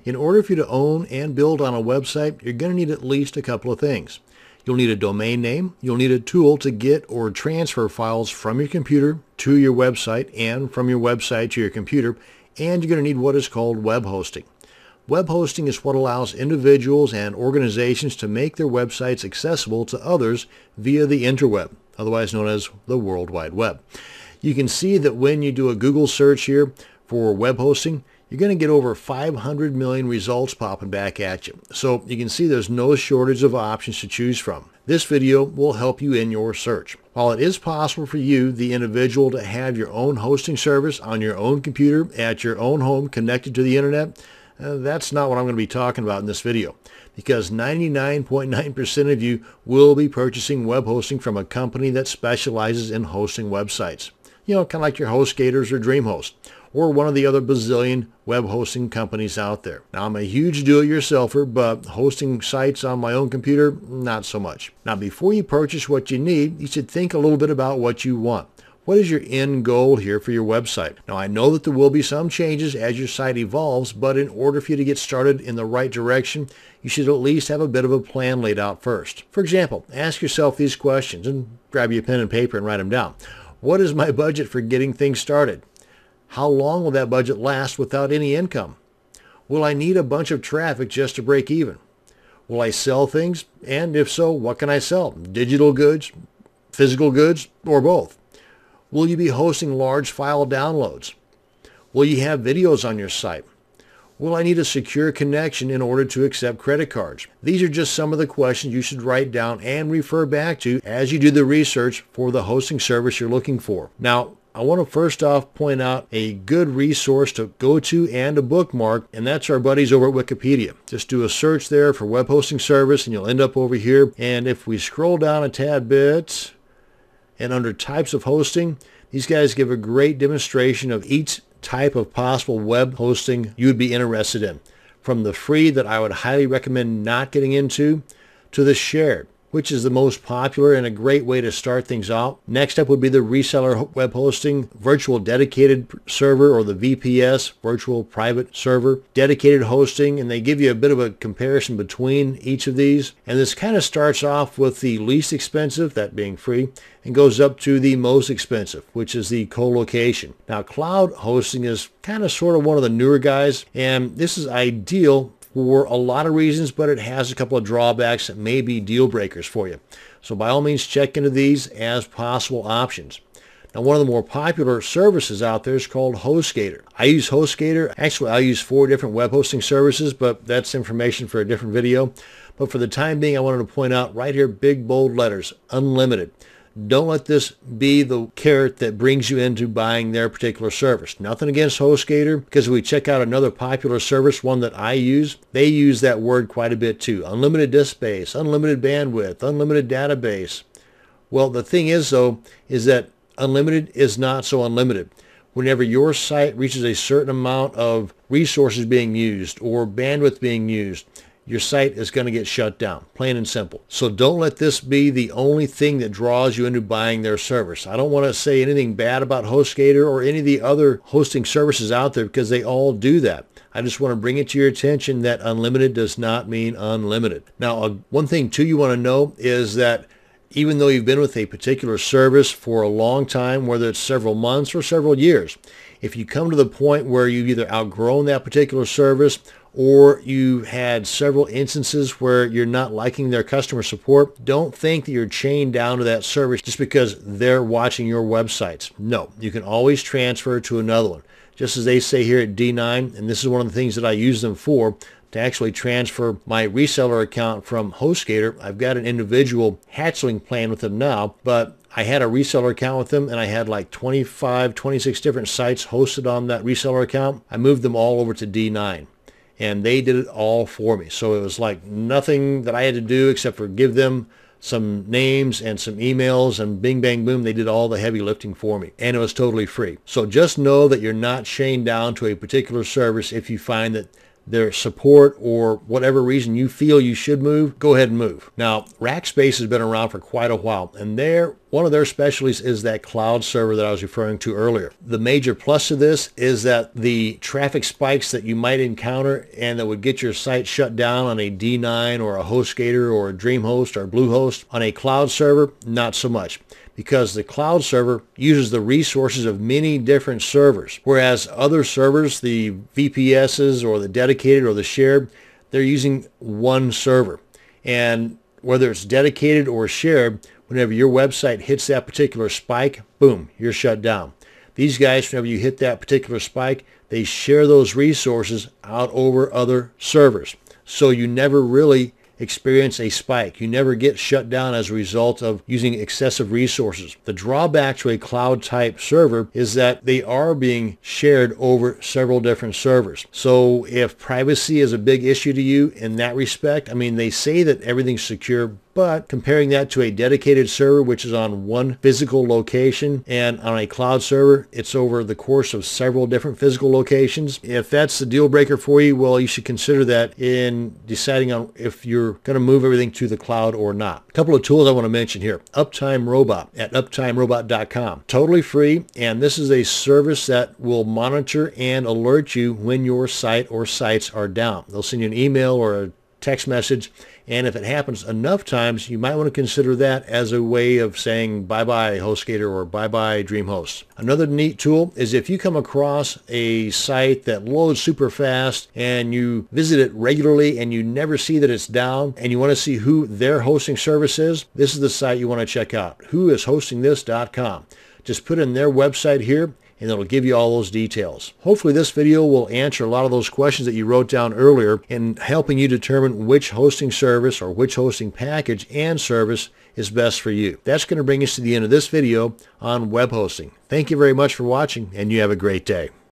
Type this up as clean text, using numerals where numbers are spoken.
In order for you to own and build on a website, you're going to need at least a couple of things. You'll need a domain name, you'll need a tool to get or transfer files from your computer to your website and from your website to your computer, and you're going to need what is called web hosting. Web hosting is what allows individuals and organizations to make their websites accessible to others via the interweb, otherwise known as the World Wide Web. You can see that when you do a Google search here for web hosting, you're going to get over 500 million results popping back at you. So you can see there's no shortage of options to choose from. This video will help you in your search. While it is possible for you, the individual, to have your own hosting service on your own computer at your own home connected to the internet, that's not what I'm going to be talking about in this video, because 99.9% of you will be purchasing web hosting from a company that specializes in hosting websites. You know, kind of like your HostGators or DreamHost, or one of the other bazillion web hosting companies out there. Now, I'm a huge do-it-yourselfer, but hosting sites on my own computer, not so much. Now, before you purchase what you need, you should think a little bit about what you want. What is your end goal here for your website? Now, I know that there will be some changes as your site evolves, but in order for you to get started in the right direction, you should at least have a bit of a plan laid out first. For example, ask yourself these questions, and grab your pen and paper and write them down. What is my budget for getting things started? How long will that budget last without any income? Will I need a bunch of traffic just to break even? Will I sell things? And if so, what can I sell? Digital goods, physical goods, or both? Will you be hosting large file downloads? Will you have videos on your site? Will I need a secure connection in order to accept credit cards? These are just some of the questions you should write down and refer back to as you do the research for the hosting service you're looking for. Now, I want to first off point out a good resource to go to and a bookmark, and that's our buddies over at Wikipedia. Just do a search there for web hosting service and you'll end up over here. And if we scroll down a tad bit, and under types of hosting, these guys give a great demonstration of each type of possible web hosting you would be interested in. From the free that I would highly recommend not getting into, to the shared, which is the most popular and a great way to start things out. Next up would be the reseller web hosting, virtual dedicated server, or the VPS, virtual private server, dedicated hosting, and they give you a bit of a comparison between each of these. And this kind of starts off with the least expensive, that being free, and goes up to the most expensive, which is the co-location. Now, cloud hosting is kind of sort of one of the newer guys, and this is ideal for a lot of reasons, but it has a couple of drawbacks that may be deal breakers for you. So by all means, check into these as possible options. Now, one of the more popular services out there is called HostGator. I use HostGator. Actually, I use 4 different web hosting services, but that's information for a different video. But for the time being, I wanted to point out right here, big bold letters, unlimited. Don't let this be the carrot that brings you into buying their particular service. Nothing against HostGator, because if we check out another popular service, one that I use, they use that word quite a bit too. Unlimited disk space, unlimited bandwidth, unlimited database. Well, the thing is, though, is that unlimited is not so unlimited. Whenever your site reaches a certain amount of resources being used or bandwidth being used, your site is going to get shut down, plain and simple. So don't let this be the only thing that draws you into buying their service. I don't want to say anything bad about HostGator or any of the other hosting services out there, because they all do that. I just want to bring it to your attention that unlimited does not mean unlimited. Now, one thing too you want to know is that even though you've been with a particular service for a long time, whether it's several months or several years, if you come to the point where you've either outgrown that particular service or you had several instances where you're not liking their customer support, don't think that you're chained down to that service just because they're watching your websites. No, you can always transfer to another one. Just as they say here at D9, and this is one of the things that I use them for, to actually transfer my reseller account from HostGator. I've got an individual hatchling plan with them now, but I had a reseller account with them, and I had like 25, 26 different sites hosted on that reseller account. I moved them all over to D9. And they did it all for me. So it was like nothing that I had to do except for give them some names and some emails, and bing, bang, boom, they did all the heavy lifting for me. And it was totally free. So just know that you're not chained down to a particular service if you find that their support or whatever reason you feel you should move, go ahead and move. Now, Rackspace has been around for quite a while, and one of their specialties is that cloud server that I was referring to earlier. The major plus of this is that the traffic spikes that you might encounter and that would get your site shut down on a D9 or a HostGator or a DreamHost or Bluehost, on a cloud server, not so much, because the cloud server uses the resources of many different servers, whereas other servers, the VPSs or the dedicated or the shared, they're using one server. And whether it's dedicated or shared, whenever your website hits that particular spike, boom, you're shut down. These guys, whenever you hit that particular spike, they share those resources out over other servers. So you never really experience a spike. You never get shut down as a result of using excessive resources. The drawback to a cloud type server is that they are being shared over several different servers. So if privacy is a big issue to you in that respect, I mean, they say that everything's secure, but comparing that to a dedicated server, which is on one physical location, and on a cloud server, it's over the course of several different physical locations. If that's the deal breaker for you, well, you should consider that in deciding on if you're going to move everything to the cloud or not. A couple of tools I want to mention here. Uptime Robot at uptimerobot.com. Totally free, and this is a service that will monitor and alert you when your site or sites are down. They'll send you an email or a text message, and if it happens enough times, you might want to consider that as a way of saying bye-bye HostGator or bye-bye DreamHost. Another neat tool is if you come across a site that loads super fast and you visit it regularly and you never see that it's down and you want to see who their hosting service is, this is the site you want to check out, whoishostingthis.com. Just put in their website here, and it'll give you all those details. Hopefully this video will answer a lot of those questions that you wrote down earlier in helping you determine which hosting service or which hosting package and service is best for you. That's going to bring us to the end of this video on web hosting. Thank you very much for watching, and you have a great day.